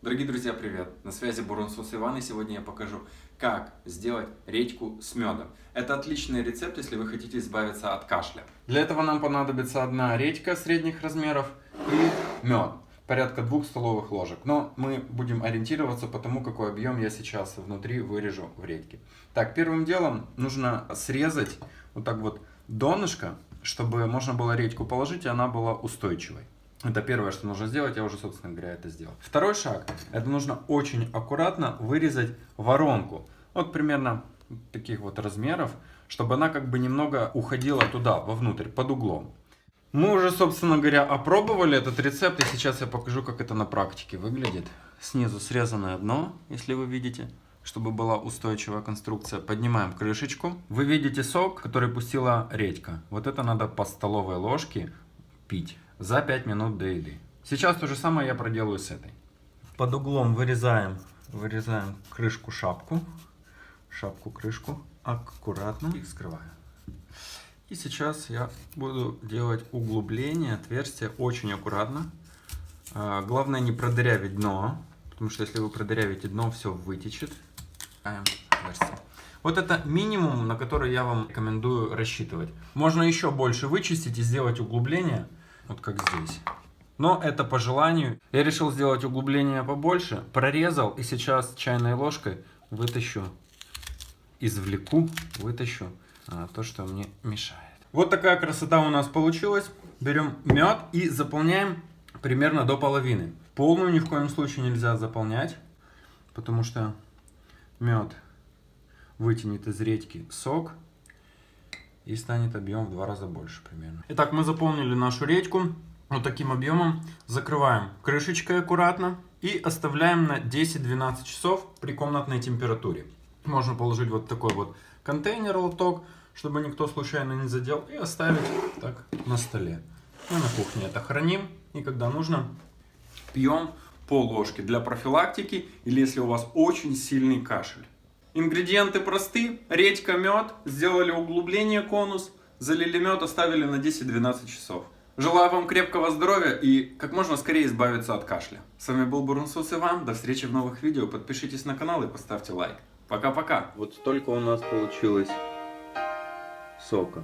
Дорогие друзья, привет! На связи Бурунсус Иван, и сегодня я покажу, как сделать редьку с медом. Это отличный рецепт, если вы хотите избавиться от кашля. Для этого нам понадобится одна редька средних размеров и мед, порядка 2 столовых ложек. Но мы будем ориентироваться по тому, какой объем я сейчас внутри вырежу в редьке. Так, первым делом нужно срезать вот так вот донышко, чтобы можно было редьку положить, и она была устойчивой. Это первое, что нужно сделать, я уже, собственно говоря, это сделал. Второй шаг, это нужно очень аккуратно вырезать воронку. Вот примерно таких вот размеров, чтобы она как бы немного уходила туда, вовнутрь, под углом. Мы уже, собственно говоря, опробовали этот рецепт, и сейчас я покажу, как это на практике выглядит. Снизу срезанное дно, если вы видите, чтобы была устойчивая конструкция. Поднимаем крышечку. Вы видите сок, который пустила редька. Вот это надо по столовой ложке пить за 5 минут до еды. Сейчас то же самое я проделаю с этой. Под углом вырезаем крышку, крышку, аккуратно и скрываю. И сейчас я буду делать углубление, отверстие очень аккуратно. Главное не продырявить дно, потому что если вы продырявите дно, все вытечет. Вот это минимум, на который я вам рекомендую рассчитывать. Можно еще больше вычистить и сделать углубление. Вот как здесь. Но это по желанию. Я решил сделать углубление побольше. Прорезал и сейчас чайной ложкой вытащу то, что мне мешает. Вот такая красота у нас получилась. Берем мед и заполняем примерно до половины. Полную ни в коем случае нельзя заполнять, потому что мед вытянет из редьки сок. И станет объем в 2 раза больше примерно. Итак, мы заполнили нашу редьку вот таким объемом. Закрываем крышечкой аккуратно и оставляем на 10-12 часов при комнатной температуре. Можно положить вот такой вот контейнер, лоток, чтобы никто случайно не задел, и оставить так на столе. Мы на кухне это храним, и когда нужно, пьем по ложке для профилактики или если у вас очень сильный кашель. Ингредиенты просты. Редька, мед. Сделали углубление конус. Залили мед, оставили на 10-12 часов. Желаю вам крепкого здоровья и как можно скорее избавиться от кашля. С вами был Бурунсус Иван. До встречи в новых видео. Подпишитесь на канал и поставьте лайк. Пока-пока. Вот столько у нас получилось сока.